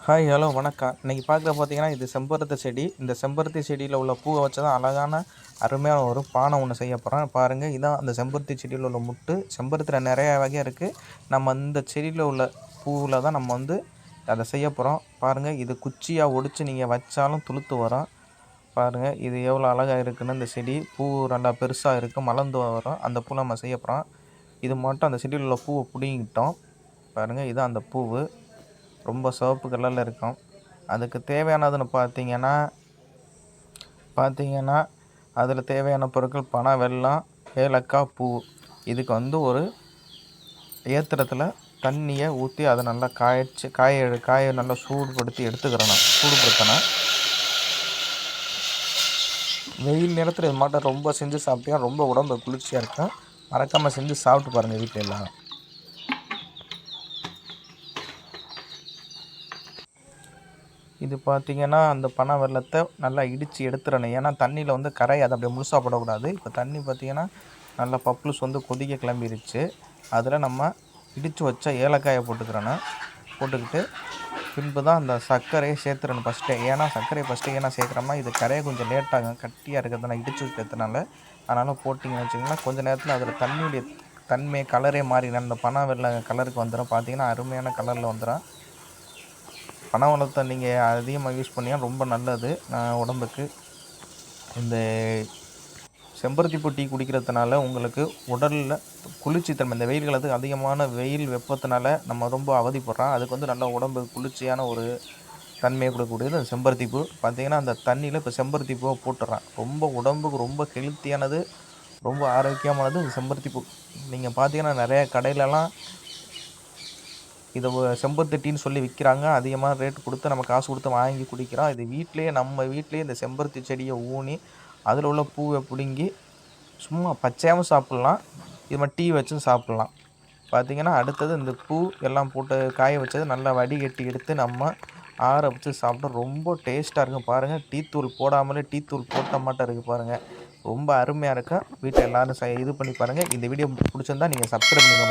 Hi, hello, வணக்கம். இன்னைக்கு பார்க்குறது பார்த்தீங்கன்னா, இது செம்பருத்தி செடி. இந்த செம்பருத்தி செடியில உள்ள பூவ வச்சு தான் அழகான, அருமையான ஒரு பானை ஒண்ணு செய்ய போறேன். பாருங்க, இதான் அந்த செம்பருத்தி செடியில உள்ள முட்டு. செம்பருத்தில நெறைய வகை இருக்கு. நம்ம இந்த செடியில உள்ள பூவுல தான் நம்ம அத செய்ய போறோம். பாருங்க, இது குச்சியா ஒடிச்சு நீங்க வச்சாலும் துளுத்து வரும். பாருங்க, இது எவ்வளோ அழகா இருக்குன்னு. இந்த செடி பூ நல்லா பெருசா இருக்கு. மலர்ந்து வரும். அந்த பூ நம்ம செய்ய போறோம். இது மட்டும் அந்த செடியில உள்ள பூவ புடுங்கிக்கிட்டோம். பாருங்க, இதான் அந்த பூவு. ரொம்ப சிவப்பு கலர்ல இருக்கும். அதுக்கு தேவையானதுன்னு பார்த்தீங்கன்னா, அதில் தேவையான பொருட்கள் பனை, வெல்லம், ஏலக்காய், பூ. இதுக்கு ஒரு ஏத்திரத்தில் தண்ணியை ஊற்றி அதை நல்லா காய நல்லா சூடுபடுத்தி எடுத்துக்கிறணும். சூடுபடுத்தணும். வெயில் நேரத்தில் இது மட்டும் ரொம்ப செஞ்சு சாப்பிட்டா ரொம்ப உடம்பு குளிர்ச்சியாக இருக்கும். மறக்காமல் செஞ்சு சாப்பிட்டு பாருங்கள் வீட்டில் எல்லாம். இது பார்த்தீங்கன்னா, அந்த பனை வெல்லத்தை நல்லா இடித்து எடுத்துறணும். ஏன்னா தண்ணியில் கரையாது, அப்படியே முழுசா போடக்கூடாது. இப்போ தண்ணி பார்த்தீங்கன்னா, நல்லா பப்ளுஸ் கொதிக்க கிளம்பிருச்சு. அதில் நம்ம இடித்து வச்ச ஏலக்காயை போட்டுக்கிறணும். போட்டுக்கிட்டு பின்பு தான் அந்த சர்க்கரையை சேர்த்துறணும் ஃபஸ்ட்டே. ஏன்னா சர்க்கரையை ஃபஸ்ட்டு ஏன்னா சேர்க்குறோம்னா, இது கரைய கொஞ்சம் லேட்டாகும். கட்டியாக இருக்கிறதுனால இடித்து வைக்கிறதுனால. அதனால் போட்டிங்கன்னு வச்சிங்கன்னா, கொஞ்சம் நேரத்தில் அதில் தண்ணியுடைய தன்மை கலரே மாறிடும். அந்த பனை வெல்ல கலருக்கு வந்துடும். பார்த்தீங்கன்னா, அருமையான கலரில் வந்துடும். பனை வெல்லத்தை நீங்கள் அதிகமாக யூஸ் பண்ணிங்கன்னா ரொம்ப நல்லது உடம்புக்கு. இந்த செம்பருத்தி பூ டீ குடிக்கிறதுனால உங்களுக்கு உடலில் குளிர்ச்சித்தன்மை, இந்த வெயில் காலத்துக்கு அதிகமான வெயில் வெப்பத்தினால நம்ம ரொம்ப அவதிப்படுறோம். அதுக்கு நல்லா உடம்பு குளிர்ச்சியான ஒரு தன்மையை கொடுக்கக்கூடியது அந்த செம்பருத்தி பூ. பார்த்திங்கன்னா, அந்த தண்ணியில் இப்போ செம்பருத்தி பூவை போட்டுடுறேன். ரொம்ப உடம்புக்கு ரொம்ப ஹெல்த்தியானது, ரொம்ப ஆரோக்கியமானது இந்த செம்பருத்தி பூ. நீங்கள் பார்த்தீங்கன்னா நிறைய கடையிலலாம் இதை செம்பருத்தி டீன்னு சொல்லி விற்கிறாங்க. அதிகமாக ரேட் கொடுத்து நம்ம காசு கொடுத்து வாங்கி குடிக்கிறோம். இது நம்ம வீட்டிலேயே இந்த செம்பருத்தி செடியை ஊனி அதில் உள்ள பூவை பிடுங்கி சும்மா பச்சையாகவும் சாப்பிட்லாம். இது மாதிரி டீ வச்சும் சாப்பிட்லாம். பார்த்திங்கன்னா, அடுத்தது இந்த பூ எல்லாம் போட்டு காய வச்சது நல்லா வடிகட்டி எடுத்து நம்ம ஆற வச்சு சாப்பிட்டா ரொம்ப டேஸ்ட்டாக இருக்கும். பாருங்கள், டீ தூள் போடாமலே டீ தூள் போட்ட மாட்டம் இருக்குது பாருங்கள். ரொம்ப அருமையாக இருக்கும். வீட்டில் எல்லோரும் இது பண்ணி பாருங்கள். இந்த வீடியோ பிடிச்சிருந்தா நீங்கள் சப்ஸ்கிரைப் பண்ணுங்கள்.